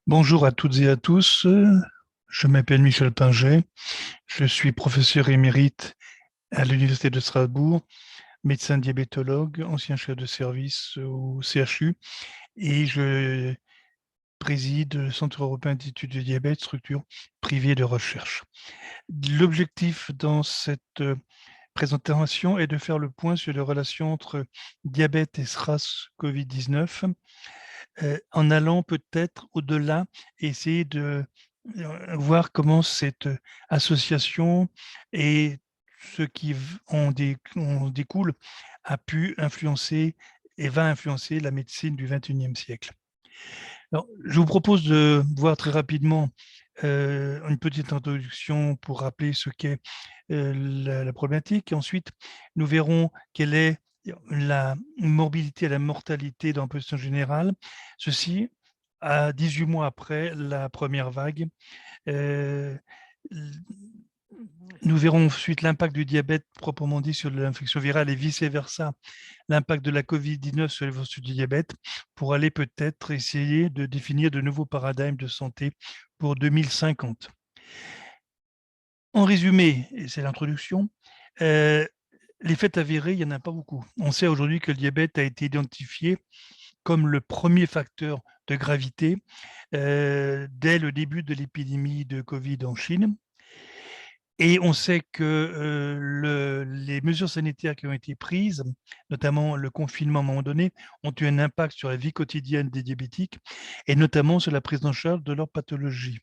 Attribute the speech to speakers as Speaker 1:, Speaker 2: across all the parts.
Speaker 1: Bonjour à toutes et à tous, je m'appelle Michel Pinger, je suis professeur émérite à l'Université de Strasbourg, médecin diabétologue, ancien chef de service au CHU et je préside le Centre européen d'études du diabète, structure privée de recherche. L'objectif dans cette présentation est de faire le point sur les relations entre diabète et SRAS Covid-19 en allant peut-être au-delà et essayer de voir comment cette association et ce qui en découle a pu influencer et va influencer la médecine du XXIe siècle. Alors, je vous propose de voir très rapidement une petite introduction pour rappeler ce qu'est la problématique. Et ensuite, nous verrons quelle est la morbidité et la mortalité dans la population générale. Ceci à 18 mois après la première vague. Euh, Nous verrons ensuite l'impact du diabète proprement dit sur l'infection virale et vice-versa, l'impact de la Covid-19 sur l'évolution du diabète, pour aller peut-être essayer de définir de nouveaux paradigmes de santé pour 2050. En résumé, et c'est l'introduction, les faits avérés, il n'y en a pas beaucoup. On sait aujourd'hui que le diabète a été identifié comme le premier facteur de gravité dès le début de l'épidémie de Covid en Chine. Et on sait que les mesures sanitaires qui ont été prises, notamment le confinement à un moment donné, ont eu un impact sur la vie quotidienne des diabétiques et notamment sur la prise en charge de leur pathologie.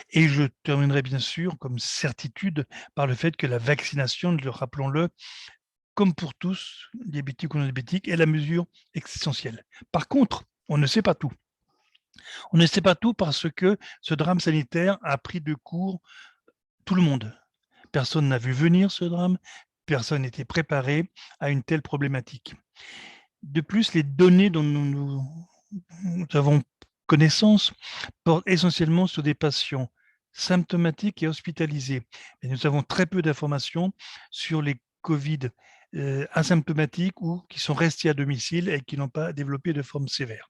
Speaker 1: Et je terminerai bien sûr comme certitude par le fait que la vaccination, rappelons-le, comme pour tous, diabétiques ou non diabétiques, est la mesure essentielle. Par contre, on ne sait pas tout. On ne sait pas tout parce que ce drame sanitaire a pris de court tout le monde. Personne n'a vu venir ce drame, personne n'était préparé à une telle problématique. De plus, les données dont nous avons connaissance portent essentiellement sur des patients symptomatiques et hospitalisés. Et nous avons très peu d'informations sur les Covid asymptomatiques ou qui sont restés à domicile et qui n'ont pas développé de forme sévère.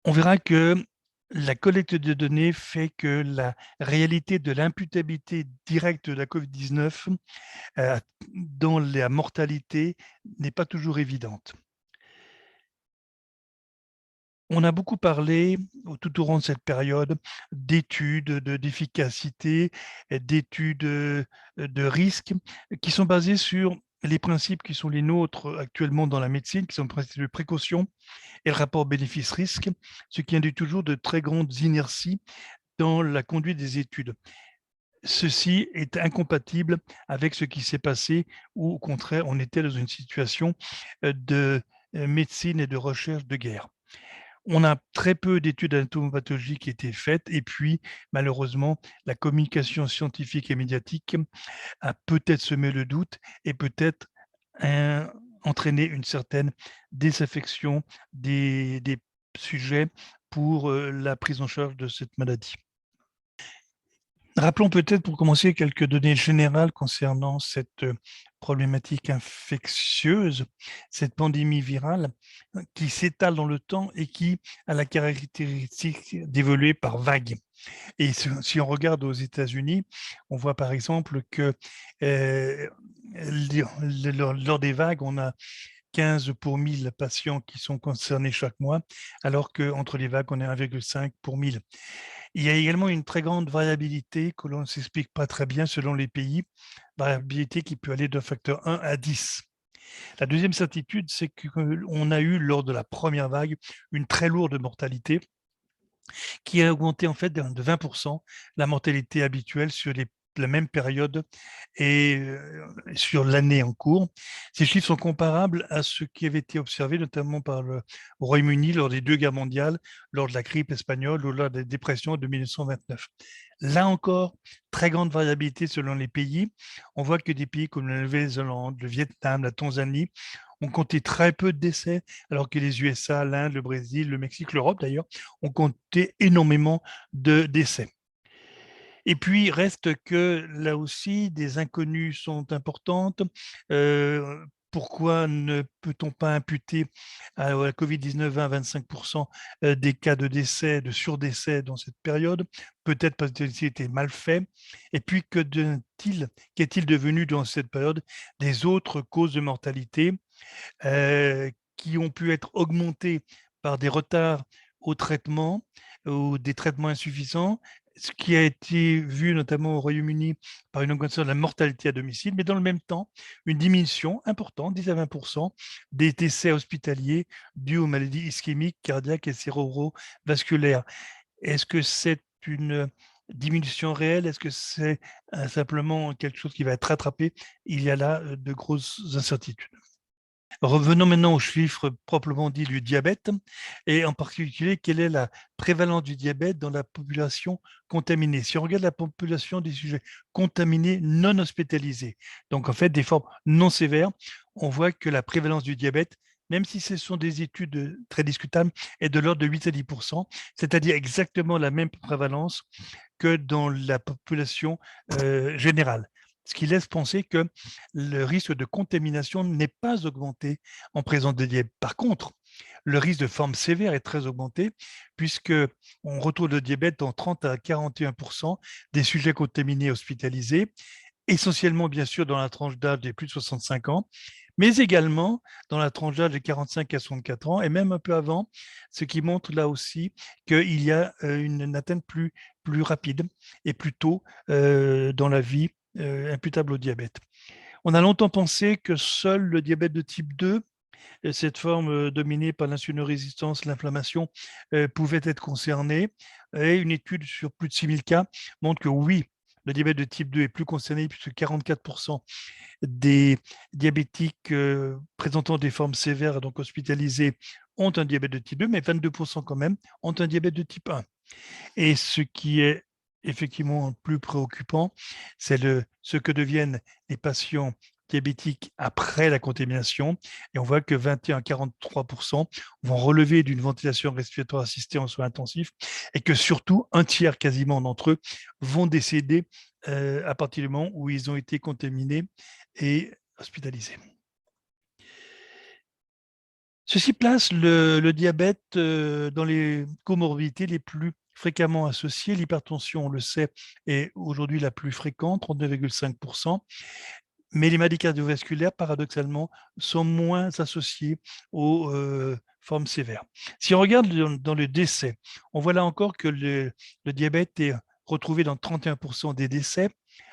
Speaker 1: On verra que la collecte de données fait que la réalité de l'imputabilité directe de la Covid-19 dans la mortalité n'est pas toujours évidente. On a beaucoup parlé tout au long de cette période d'études, d'efficacité, d'études de risques qui sont basées sur les principes qui sont les nôtres actuellement dans la médecine, qui sont le principe de précaution et le rapport bénéfice-risque, ce qui induit toujours de très grandes inerties dans la conduite des études. Ceci est incompatible avec ce qui s'est passé où, au contraire, on était dans une situation de médecine et de recherche de guerre. On a très peu d'études anatomopathologiques qui étaient faites et puis, malheureusement, la communication scientifique et médiatique a peut-être semé le doute et peut-être entraîné une certaine désaffection des sujets pour la prise en charge de cette maladie. Rappelons peut-être pour commencer quelques données générales concernant cette problématique infectieuse, cette pandémie virale qui s'étale dans le temps et qui a la caractéristique d'évoluer par vagues. Et si on regarde aux États-Unis, on voit par exemple que lors des vagues, on a 15 pour 1000 patients qui sont concernés chaque mois, alors qu'entre les vagues, on est 1,5 pour 1000. Il y a également une très grande variabilité que l'on ne s'explique pas très bien selon les pays, variabilité qui peut aller d'un facteur 1 à 10. La deuxième certitude, c'est qu'on a eu lors de la première vague une très lourde mortalité qui a augmenté en fait de 20% la mortalité habituelle sur la même période et sur l'année en cours. Ces chiffres sont comparables à ce qui avait été observé notamment par le Royaume-Uni lors des deux guerres mondiales, lors de la grippe espagnole ou lors des dépressions de 1929. Là encore, très grande variabilité selon les pays. On voit que des pays comme la Nouvelle-Zélande, le Vietnam, la Tanzanie ont compté très peu de décès, alors que les USA, l'Inde, le Brésil, le Mexique, l'Europe d'ailleurs, ont compté énormément de décès. Et puis, reste que là aussi, des inconnues sont importantes. Pourquoi ne peut-on pas imputer à la Covid-19 20-25% des cas de décès, de surdécès dans cette période? Peut-être parce que ceci était mal fait. Et puis, qu'est-il devenu dans cette période des autres causes de mortalité qui ont pu être augmentées par des retards au traitement ou des traitements insuffisants, ce qui a été vu notamment au Royaume-Uni par une augmentation de la mortalité à domicile, mais dans le même temps, une diminution importante, 10 à 20%, des décès hospitaliers dus aux maladies ischémiques, cardiaques et cérébrovasculaires. Est-ce que c'est une diminution réelle? Est-ce que c'est simplement quelque chose qui va être rattrapé? Il y a là de grosses incertitudes. Revenons maintenant aux chiffres proprement dit du diabète et en particulier, quelle est la prévalence du diabète dans la population contaminée? Si on regarde la population des sujets contaminés non hospitalisés, donc en fait des formes non sévères, on voit que la prévalence du diabète, même si ce sont des études très discutables, est de l'ordre de 8 à 10%, c'est-à-dire exactement la même prévalence que dans la population générale. Ce qui laisse penser que le risque de contamination n'est pas augmenté en présence de diabète. Par contre, le risque de forme sévère est très augmenté puisque on retrouve le diabète dans 30 à 41% des sujets contaminés hospitalisés, essentiellement bien sûr dans la tranche d'âge des plus de 65 ans, mais également dans la tranche d'âge de 45 à 64 ans et même un peu avant, ce qui montre là aussi qu'il y a une atteinte plus rapide et plus tôt dans la vie imputable au diabète. On a longtemps pensé que seul le diabète de type 2, cette forme dominée par l'insulinorésistance, l'inflammation, pouvait être concernée. Et une étude sur plus de 6000 cas montre que oui, le diabète de type 2 est plus concerné puisque 44% des diabétiques présentant des formes sévères, donc hospitalisés, ont un diabète de type 2, mais 22% quand même ont un diabète de type 1. Et ce qui est effectivement plus préoccupant, c'est ce que deviennent les patients diabétiques après la contamination. Et on voit que 21 à 43% vont relever d'une ventilation respiratoire assistée en soins intensifs et que surtout un tiers quasiment d'entre eux vont décéder à partir du moment où ils ont été contaminés et hospitalisés. Ceci place le diabète dans les comorbidités les plus fréquemment associées. L'hypertension, on le sait, est aujourd'hui la plus fréquente, 39,5%. Mais les maladies cardiovasculaires, paradoxalement, sont moins associées aux formes sévères. Si on regarde dans le décès, on voit là encore que le diabète est retrouvé dans 31% des décès,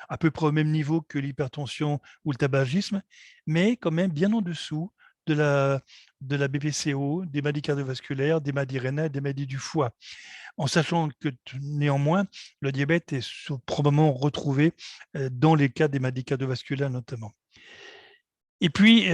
Speaker 1: à peu près au même niveau que l'hypertension ou le tabagisme, mais quand même bien en dessous de la BPCO, des maladies cardiovasculaires, des maladies rénales, des maladies du foie, en sachant que néanmoins, le diabète est probablement retrouvé dans les cas des maladies cardiovasculaires notamment. Et puis,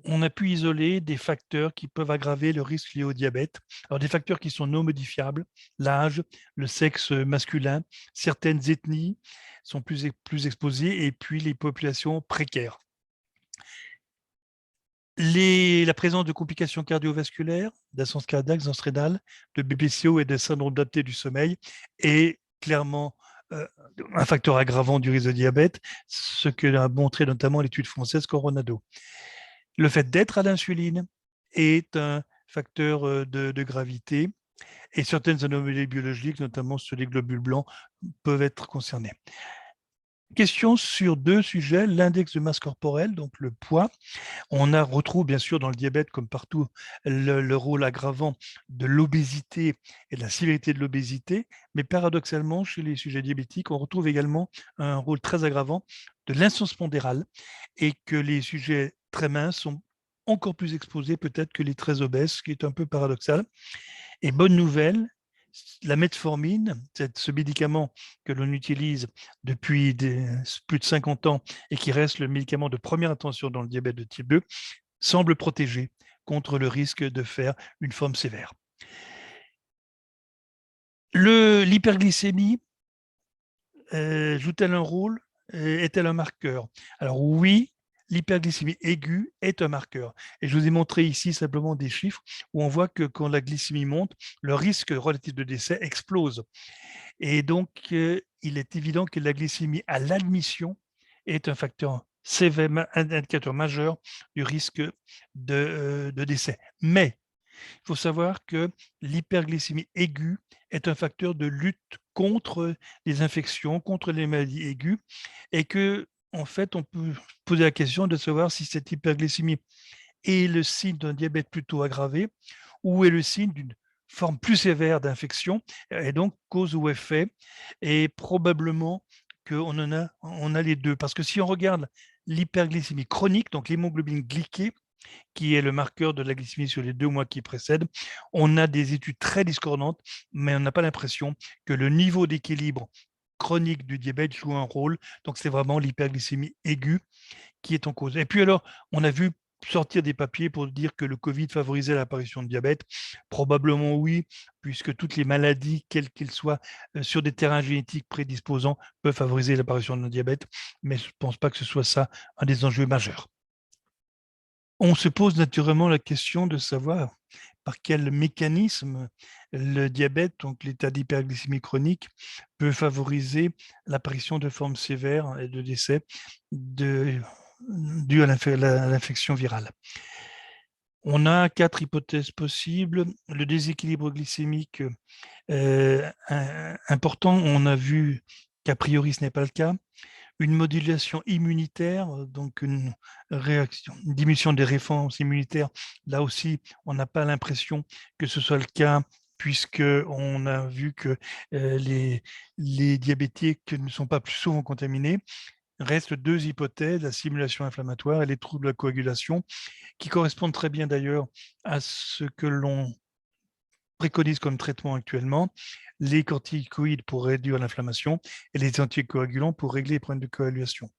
Speaker 1: on a pu isoler des facteurs qui peuvent aggraver le risque lié au diabète. Alors, des facteurs qui sont non modifiables, l'âge, le sexe masculin, certaines ethnies sont plus exposées, et puis les populations précaires. La présence de complications cardiovasculaires, d'insuffisance cardiaque, d'insuffisance rénale, de BPCO et de syndrome d'apnée du sommeil est clairement un facteur aggravant du risque de diabète, ce que a montré notamment l'étude française Coronado. Le fait d'être à l'insuline est un facteur de gravité et certaines anomalies biologiques, notamment sur les globules blancs, peuvent être concernées. Question sur deux sujets, l'index de masse corporelle, donc le poids. On retrouve bien sûr dans le diabète, comme partout, le rôle aggravant de l'obésité et de la sévérité de l'obésité, mais paradoxalement, chez les sujets diabétiques, on retrouve également un rôle très aggravant de l'insuffisance pondérale et que les sujets très minces sont encore plus exposés peut-être que les très obèses, ce qui est un peu paradoxal. Et bonne nouvelle, la metformine, ce médicament que l'on utilise depuis plus de 50 ans et qui reste le médicament de première intention dans le diabète de type 2, semble protéger contre le risque de faire une forme sévère. L'hyperglycémie joue-t-elle un rôle? Est-elle un marqueur? Alors oui, l'hyperglycémie aiguë est un marqueur. Et je vous ai montré ici simplement des chiffres où on voit que quand la glycémie monte, le risque relatif de décès explose. Et donc, il est évident que la glycémie à l'admission est un facteur sévère, un indicateur majeur du risque de décès. Mais il faut savoir que l'hyperglycémie aiguë est un facteur de lutte contre les infections, contre les maladies aiguës, et que, en fait, on peut poser la question de savoir si cette hyperglycémie est le signe d'un diabète plutôt aggravé ou est le signe d'une forme plus sévère d'infection, et donc cause ou effet, et probablement qu'on on a les deux. Parce que si on regarde l'hyperglycémie chronique, donc l'hémoglobine glyquée, qui est le marqueur de la glycémie sur les 2 mois qui précèdent, on a des études très discordantes, mais on n'a pas l'impression que le niveau d'équilibre chronique du diabète joue un rôle. Donc, c'est vraiment l'hyperglycémie aiguë qui est en cause. Et puis alors, on a vu sortir des papiers pour dire que le Covid favorisait l'apparition de diabète. Probablement oui, puisque toutes les maladies, quelles qu'elles soient, sur des terrains génétiques prédisposants, peuvent favoriser l'apparition de diabète. Mais je ne pense pas que ce soit ça un des enjeux majeurs. On se pose naturellement la question de savoir par quel mécanisme le diabète, donc l'état d'hyperglycémie chronique, peut favoriser l'apparition de formes sévères et de décès dus à l'infection virale. On a 4 hypothèses possibles. Le déséquilibre glycémique important, on a vu qu'a priori ce n'est pas le cas. Une modulation immunitaire, donc une réaction, une diminution des réponses immunitaires. Là aussi, on n'a pas l'impression que ce soit le cas, puisqu'on a vu que les diabétiques ne sont pas plus souvent contaminés. Restent 2 hypothèses, la simulation inflammatoire et les troubles de la coagulation, qui correspondent très bien d'ailleurs à ce que l'on préconise comme traitement actuellement, les corticoïdes pour réduire l'inflammation et les anticoagulants pour régler les problèmes de coagulation.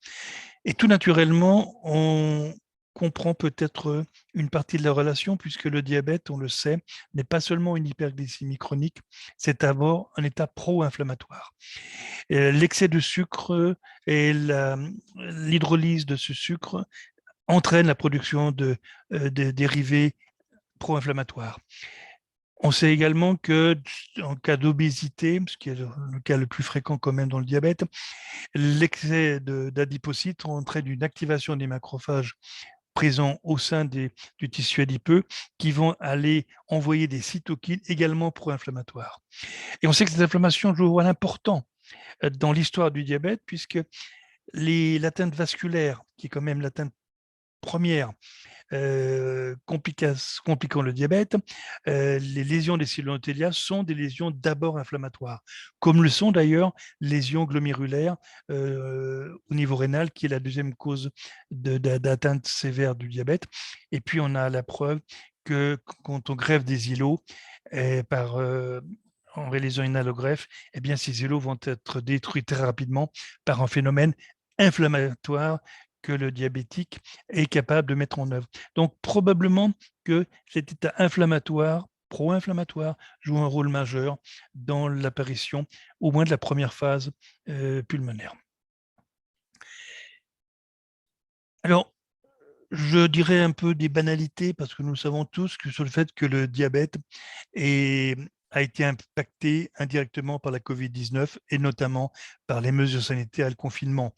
Speaker 1: Et tout naturellement, on comprend peut-être une partie de la relation, puisque le diabète, on le sait, n'est pas seulement une hyperglycémie chronique, c'est d'abord un état pro-inflammatoire. L'excès de sucre et l'hydrolyse de ce sucre entraîne la production de dérivés pro-inflammatoires. On sait également que en cas d'obésité, ce qui est le cas le plus fréquent quand même dans le diabète, l'excès d'adipocytes entraîne une activation des macrophages présents au sein du tissu adipeux qui vont aller envoyer des cytokines également pro-inflammatoires. Et on sait que cette inflammation joue un rôle important dans l'histoire du diabète, puisque l'atteinte vasculaire, qui est quand même l'atteinte première compliquant le diabète, les lésions des cellules endothéliales sont des lésions d'abord inflammatoires, comme le sont d'ailleurs les lésions glomérulaires au niveau rénal, qui est la deuxième cause d'atteinte sévère du diabète. Et puis, on a la preuve que quand on greffe des îlots en réalisant une allogreffe, eh bien, ces îlots vont être détruits très rapidement par un phénomène inflammatoire que le diabétique est capable de mettre en œuvre. Donc, probablement que cet état inflammatoire, pro-inflammatoire, joue un rôle majeur dans l'apparition, au moins de la première phase pulmonaire. Alors, je dirais un peu des banalités, parce que nous savons tous que sur le fait que le diabète a été impacté indirectement par la Covid-19 et notamment par les mesures sanitaires et le confinement.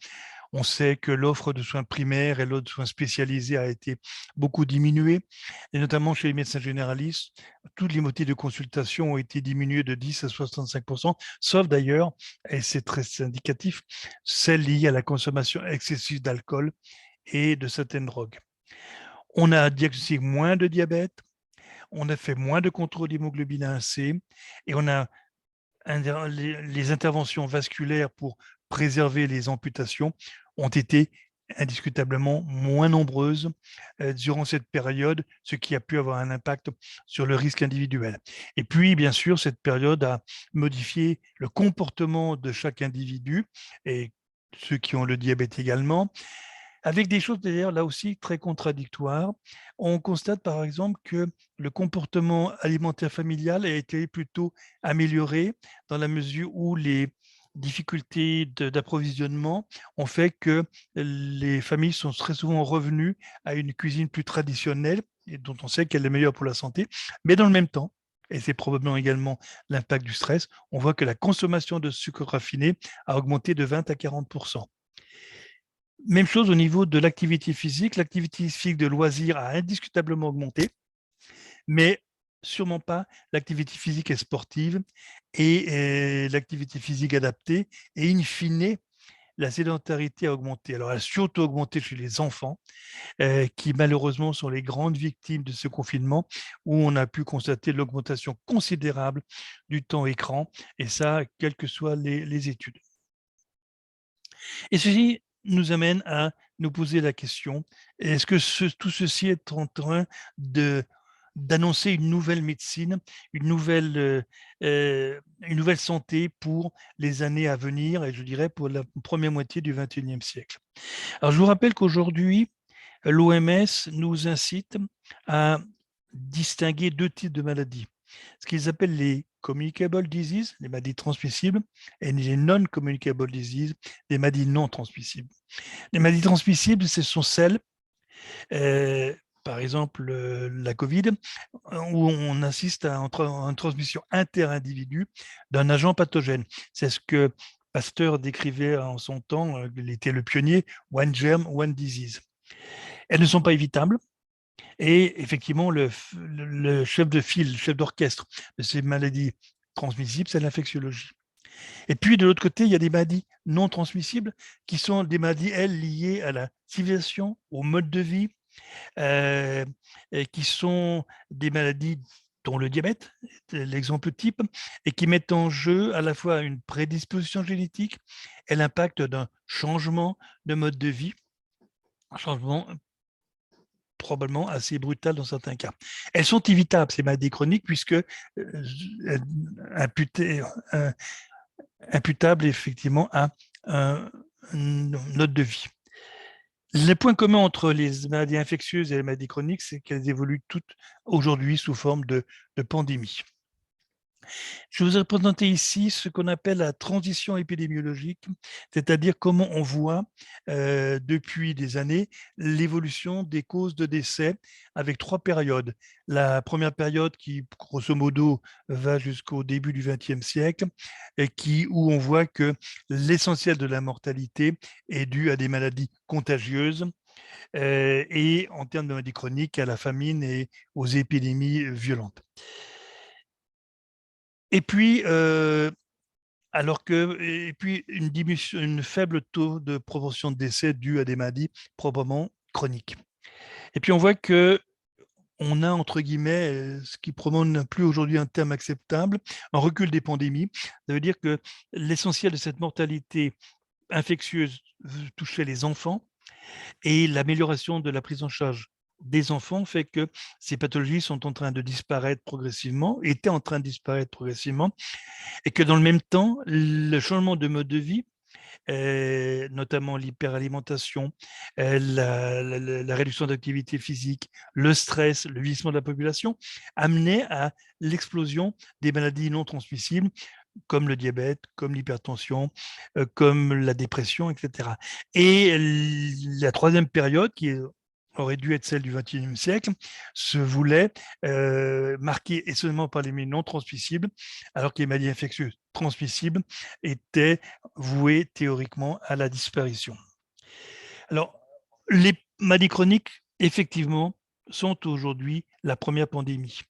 Speaker 1: On sait que l'offre de soins primaires et l'offre de soins spécialisés a été beaucoup diminuée, et notamment chez les médecins généralistes. Toutes les motifs de consultation ont été diminués de 10 à 65%, sauf d'ailleurs, et c'est très indicatif, celles liées à la consommation excessive d'alcool et de certaines drogues. On a diagnostiqué moins de diabète, on a fait moins de contrôle d'hémoglobine A1C et on a les interventions vasculaires pour préserver les amputations ont été indiscutablement moins nombreuses durant cette période, ce qui a pu avoir un impact sur le risque individuel. Et puis, bien sûr, cette période a modifié le comportement de chaque individu et ceux qui ont le diabète également, avec des choses d'ailleurs là aussi très contradictoires. On constate par exemple que le comportement alimentaire familial a été plutôt amélioré dans la mesure où les difficultés d'approvisionnement ont fait que les familles sont très souvent revenues à une cuisine plus traditionnelle et dont on sait qu'elle est meilleure pour la santé. Mais dans le même temps, et c'est probablement également l'impact du stress, on voit que la consommation de sucre raffiné a augmenté de 20 à 40%. Même chose au niveau de l'activité physique. L'activité physique de loisir a indiscutablement augmenté, mais sûrement pas l'activité physique et sportive et l'activité physique adaptée. Et in fine, la sédentarité a augmenté. Alors, elle a surtout augmenté chez les enfants, qui malheureusement sont les grandes victimes de ce confinement, où on a pu constater l'augmentation considérable du temps écran, et ça, quelles que soient les études. Et ceci nous amène à nous poser la question, est-ce que tout ceci est en train d'annoncer une nouvelle médecine, une nouvelle santé pour les années à venir, et je dirais pour la première moitié du XXIe siècle. Alors, je vous rappelle qu'aujourd'hui, l'OMS nous incite à distinguer deux types de maladies. Ce qu'ils appellent les communicable diseases, les maladies transmissibles, et les non-communicable diseases, les maladies non transmissibles. Les maladies transmissibles, ce sont celles, par exemple la Covid, où on assiste à une transmission inter-individu d'un agent pathogène. C'est ce que Pasteur décrivait en son temps, il était le pionnier, one germ, one disease. Elles ne sont pas évitables. Et effectivement, le chef de file, le chef d'orchestre de ces maladies transmissibles, c'est l'infectiologie. Et puis, de l'autre côté, il y a des maladies non transmissibles qui sont des maladies, elles, liées à la civilisation, au mode de vie, et qui sont des maladies dont le diabète est l'exemple type, et qui mettent en jeu à la fois une prédisposition génétique et l'impact d'un changement de mode de vie, un changement probablement assez brutal dans certains cas. Elles sont évitables, ces maladies chroniques, puisque imputables effectivement à un mode de vie. Le point commun entre les maladies infectieuses et les maladies chroniques, c'est qu'elles évoluent toutes aujourd'hui sous forme de pandémie. Je vous ai présenté ici ce qu'on appelle la transition épidémiologique, c'est-à-dire comment on voit depuis des années l'évolution des causes de décès avec trois périodes. La première période qui, grosso modo, va jusqu'au début du XXe siècle, et où on voit que l'essentiel de la mortalité est dû à des maladies contagieuses, et en termes de maladies chroniques, à la famine et aux épidémies violentes. Et puis, une faible taux de proportion de décès dû à des maladies proprement chroniques. Et puis on voit que on a, entre guillemets, ce qui promène plus aujourd'hui un terme acceptable, un recul des pandémies. Ça veut dire que l'essentiel de cette mortalité infectieuse touchait les enfants, et l'amélioration de la prise en charge des enfants fait que ces pathologies sont en train de disparaître progressivement, étaient en train de disparaître progressivement, et que dans le même temps, le changement de mode de vie, notamment l'hyperalimentation, la réduction d'activité physique, le stress, le vieillissement de la population, amenait à l'explosion des maladies non transmissibles, comme le diabète, comme l'hypertension, comme la dépression, etc. Et la troisième période, qui aurait dû être celle du XXIe siècle, se voulait marquée essentiellement par les maladies non transmissibles, alors que les maladies infectieuses transmissibles étaient vouées théoriquement à la disparition. Alors, les maladies chroniques, effectivement, sont aujourd'hui la première pandémie.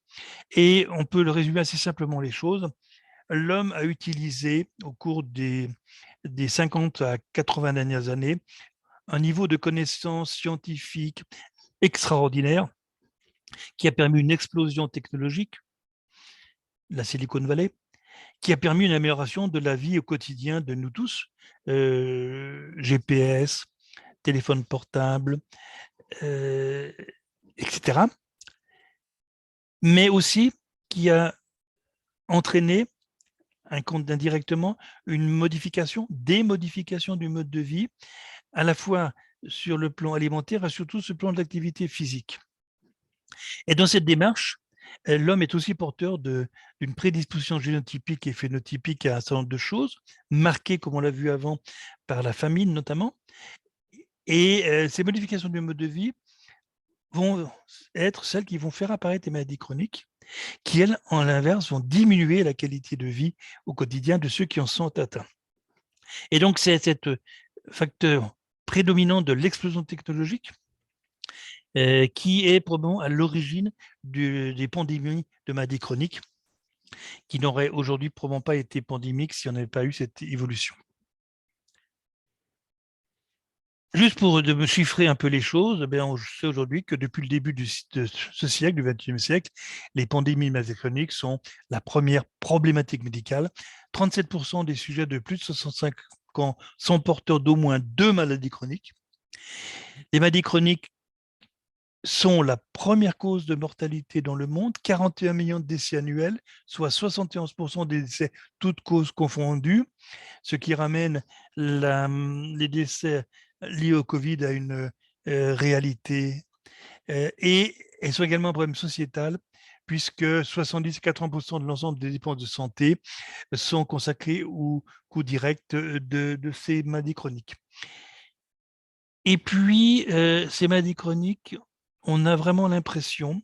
Speaker 1: Et on peut le résumer assez simplement les choses. L'homme a utilisé au cours des 50 à 80 dernières années un niveau de connaissance scientifique extraordinaire qui a permis une explosion technologique, la Silicon Valley, qui a permis une amélioration de la vie au quotidien de nous tous, GPS, téléphone portable, etc. Mais aussi qui a entraîné indirectement des modifications du mode de vie, à la fois sur le plan alimentaire et surtout sur le plan de l'activité physique. Et dans cette démarche, l'homme est aussi porteur d'une prédisposition génotypique et phénotypique à un certain nombre de choses, marquées, comme on l'a vu avant, par la famine notamment. Et ces modifications du mode de vie vont être celles qui vont faire apparaître les maladies chroniques, qui, elles, en l'inverse, vont diminuer la qualité de vie au quotidien de ceux qui en sont atteints. Et donc, c'est cet facteur prédominante de l'explosion technologique qui est probablement à l'origine des pandémies de maladies chroniques qui n'auraient aujourd'hui probablement pas été pandémiques si on n'avait pas eu cette évolution. Juste pour me chiffrer un peu les choses, on sait aujourd'hui que depuis le début de ce siècle, du XXIe siècle, les pandémies de maladies chroniques sont la première problématique médicale. 37% des sujets de plus de 65 ans sont porteurs d'au moins 2 maladies chroniques. Les maladies chroniques sont la première cause de mortalité dans le monde, 41 millions de décès annuels, soit 71% des décès, toutes causes confondues, ce qui ramène les décès liés au Covid à une réalité. Et elles sont également un problème sociétal, puisque 70-80% de l'ensemble des dépenses de santé sont consacrées au coût direct de ces maladies chroniques. Et puis, ces maladies chroniques, on a vraiment l'impression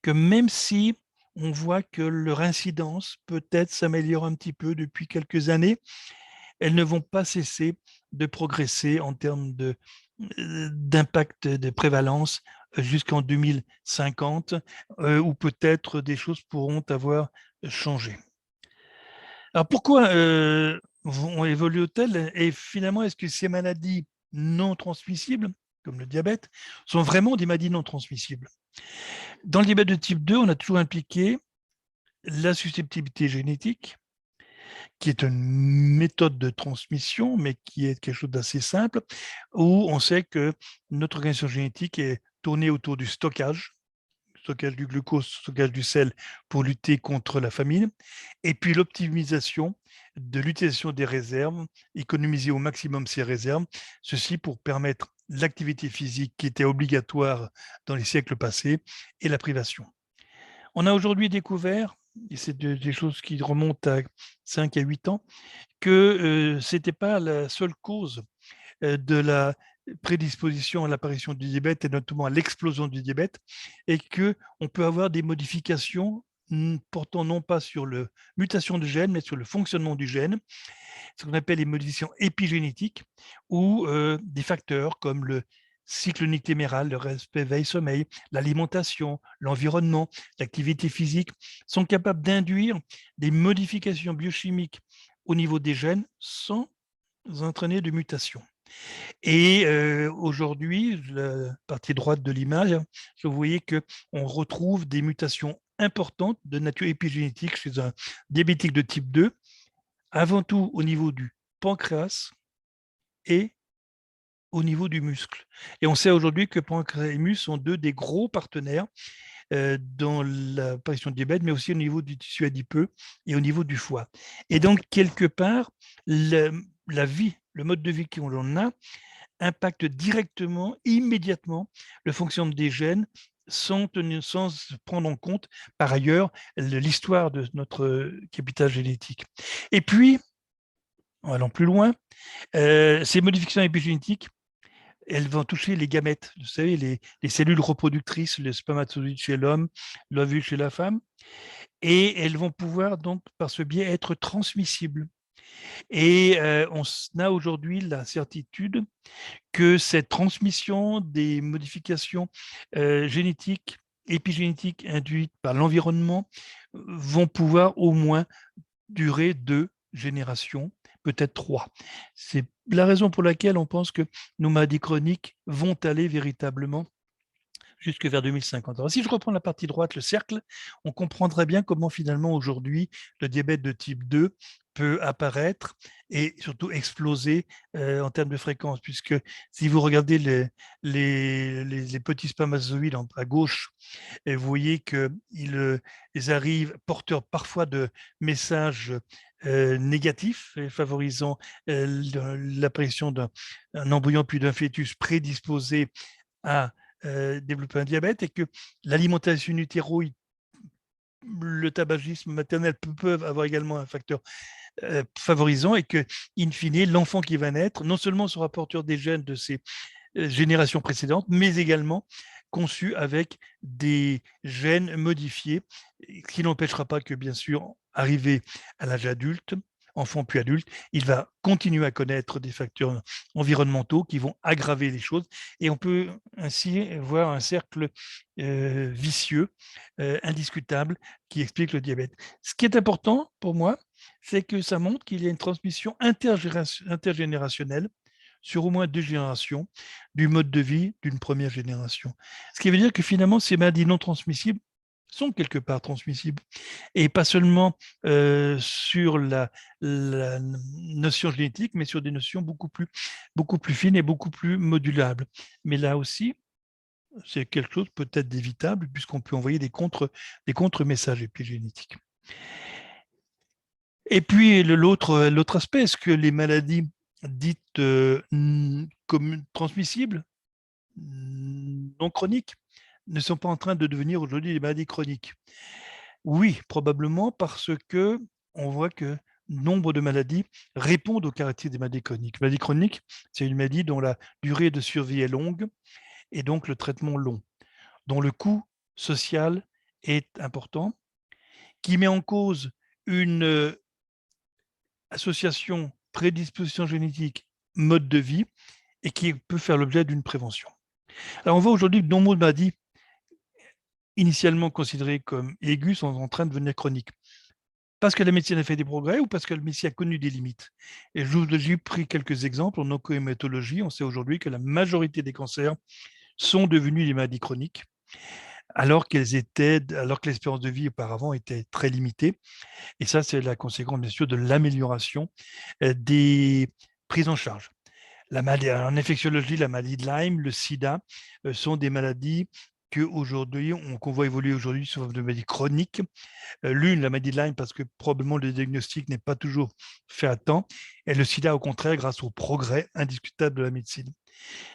Speaker 1: que même si on voit que leur incidence peut-être s'améliore un petit peu depuis quelques années, elles ne vont pas cesser de progresser en termes d'impact de prévalence jusqu'en 2050, où peut-être des choses pourront avoir changé. Alors pourquoi vont évoluer-elles et finalement, est-ce que ces maladies non transmissibles, comme le diabète, sont vraiment des maladies non transmissibles? Dans le diabète de type 2, on a toujours impliqué la susceptibilité génétique, qui est une méthode de transmission, mais qui est quelque chose d'assez simple, où on sait que notre organisation génétique est tournée autour du stockage du glucose, stockage du sel pour lutter contre la famine, et puis l'optimisation de l'utilisation des réserves, économiser au maximum ces réserves, ceci pour permettre l'activité physique qui était obligatoire dans les siècles passés et la privation. On a aujourd'hui découvert, et c'est des choses qui remontent à 5 à 8 ans, que ce n'était pas la seule cause de la prédisposition à l'apparition du diabète et notamment à l'explosion du diabète, et qu'on peut avoir des modifications portant non pas sur la mutation de gène, mais sur le fonctionnement du gène, ce qu'on appelle les modifications épigénétiques, ou des facteurs comme le cycle nictéméral, le respect veille-sommeil, l'alimentation, l'environnement, l'activité physique, sont capables d'induire des modifications biochimiques au niveau des gènes sans entraîner de mutation. Et aujourd'hui, la partie droite de l'image, vous voyez qu'on retrouve des mutations importantes de nature épigénétique chez un diabétique de type 2, avant tout au niveau du pancréas et au niveau du muscle. Et on sait aujourd'hui que pancréas et muscle sont deux des gros partenaires dans l'apparition de diabète, mais aussi au niveau du tissu adipeux et au niveau du foie. Et donc, quelque part, la vie, le mode de vie qu'on a, impacte directement, immédiatement, le fonctionnement des gènes sans prendre en compte, par ailleurs, l'histoire de notre capital génétique. Et puis, en allant plus loin, ces modifications épigénétiques, elles vont toucher les gamètes, vous savez, les cellules reproductrices, les spermatozoïdes chez l'homme, l'ovule chez la femme, et elles vont pouvoir donc, par ce biais, être transmissibles. Et on a aujourd'hui la certitude que cette transmission des modifications génétiques, épigénétiques induites par l'environnement vont pouvoir au moins durer 2 générations, peut-être 3. C'est la raison pour laquelle on pense que nos maladies chroniques vont aller véritablement jusque vers 2050. Alors, si je reprends la partie droite, le cercle, on comprendra bien comment finalement aujourd'hui le diabète de type 2 peut apparaître et surtout exploser en termes de fréquence, puisque si vous regardez les petits spermatozoïdes à gauche, et vous voyez qu'ils arrivent porteurs parfois de messages négatifs, favorisant l'apparition d'un embryon puis d'un fœtus prédisposé à développer un diabète, et que l'alimentation in utero, le tabagisme maternel peuvent avoir également un facteur favorisant, et que, in fine, l'enfant qui va naître, non seulement sera porteur des gènes de ces générations précédentes, mais également conçu avec des gènes modifiés, qui n'empêchera pas que, bien sûr, arrivé à l'âge adulte, enfant puis adulte, il va continuer à connaître des facteurs environnementaux qui vont aggraver les choses. Et on peut ainsi voir un cercle vicieux, indiscutable, qui explique le diabète. Ce qui est important pour moi, c'est que ça montre qu'il y a une transmission intergénérationnelle sur au moins 2 générations du mode de vie d'une première génération. Ce qui veut dire que finalement, ces maladies non transmissibles sont quelque part transmissibles et pas seulement sur la notion génétique, mais sur des notions beaucoup plus fines et beaucoup plus modulables. Mais là aussi, c'est quelque chose peut-être d'évitable puisqu'on peut envoyer des contre-messages épigénétiques. Et puis l'autre aspect, est-ce que les maladies dites comme transmissibles, non chroniques, ne sont pas en train de devenir aujourd'hui des maladies chroniques? Oui, probablement parce que on voit que nombre de maladies répondent aux caractéristiques des maladies chroniques. Maladie chronique, c'est une maladie dont la durée de survie est longue et donc le traitement long, dont le coût social est important, qui met en cause une association prédisposition génétique, mode de vie et qui peut faire l'objet d'une prévention. Alors on voit aujourd'hui que de nombreuses maladies initialement considérées comme aiguës sont en train de devenir chroniques. Parce que la médecine a fait des progrès ou parce que la médecine a connu des limites. Et j'ai pris quelques exemples. En oncohématologie, on sait aujourd'hui que la majorité des cancers sont devenus des maladies chroniques, alors que l'espérance de vie auparavant était très limitée. Et ça, c'est la conséquence, bien sûr, de l'amélioration des prises en charge. En infectiologie, la maladie de Lyme, le sida sont des maladies qu'on voit évoluer aujourd'hui sous forme de maladies chroniques. L'une, la maladie de Lyme, parce que probablement le diagnostic n'est pas toujours fait à temps, et le sida, au contraire, grâce au progrès indiscutable de la médecine.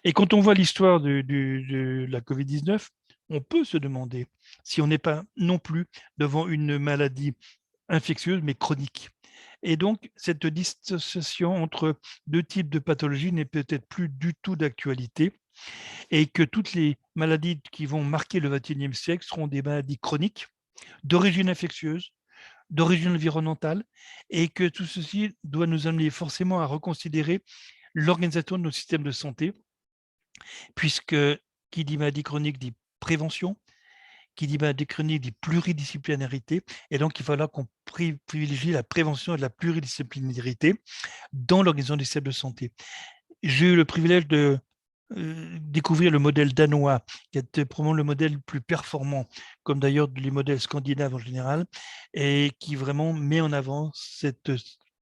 Speaker 1: Et quand on voit l'histoire de la Covid-19, on peut se demander si on n'est pas non plus devant une maladie infectieuse, mais chronique. Et donc, cette dissociation entre deux types de pathologies n'est peut-être plus du tout d'actualité et que toutes les maladies qui vont marquer le XXIe siècle seront des maladies chroniques d'origine infectieuse, d'origine environnementale, et que tout ceci doit nous amener forcément à reconsidérer l'organisation de nos systèmes de santé, puisque qui dit maladie chronique dit prévention, qui dit maladie chronique dit pluridisciplinarité, et donc il va falloir qu'on privilégie la prévention et la pluridisciplinarité dans l'organisation des systèmes de santé. J'ai eu le privilège de découvrir le modèle danois, qui est probablement le modèle le plus performant, comme d'ailleurs les modèles scandinaves en général, et qui vraiment met en avant cette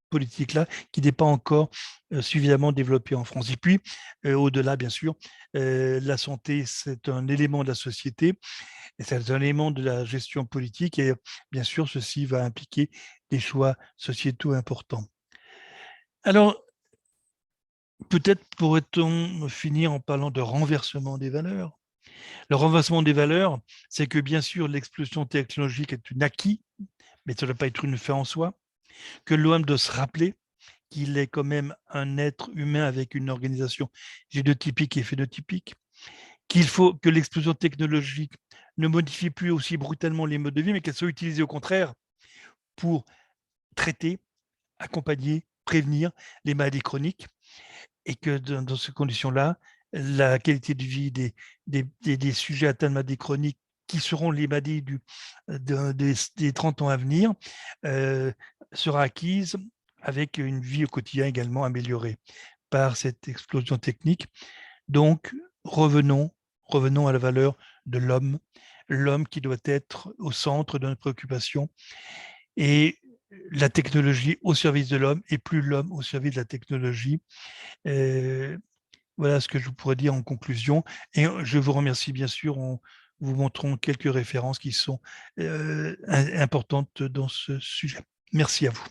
Speaker 1: politique-là, qui n'est pas encore suffisamment développée en France. Et puis, au-delà, bien sûr, la santé, c'est un élément de la société, et c'est un élément de la gestion politique, et bien sûr, ceci va impliquer des choix sociétaux importants. Alors, peut-être pourrait-on finir en parlant de renversement des valeurs. Le renversement des valeurs, c'est que bien sûr, l'explosion technologique est un acquis, mais ça ne doit pas être une fin en soi, que l'homme doit se rappeler qu'il est quand même un être humain avec une organisation génotypique et phénotypique, qu'il faut que l'explosion technologique ne modifie plus aussi brutalement les modes de vie, mais qu'elle soit utilisée au contraire pour traiter, accompagner, prévenir les maladies chroniques, et que dans ces conditions-là, la qualité de vie des sujets atteints de maladies chroniques qui seront les maladies des 30 ans à venir sera acquise avec une vie au quotidien également améliorée par cette explosion technique. Donc, revenons à la valeur de l'homme qui doit être au centre de notre préoccupation, et la technologie au service de l'homme et plus l'homme au service de la technologie. Voilà ce que je pourrais dire en conclusion. Et je vous remercie bien sûr en vous montrant quelques références qui sont importantes dans ce sujet. Merci à vous.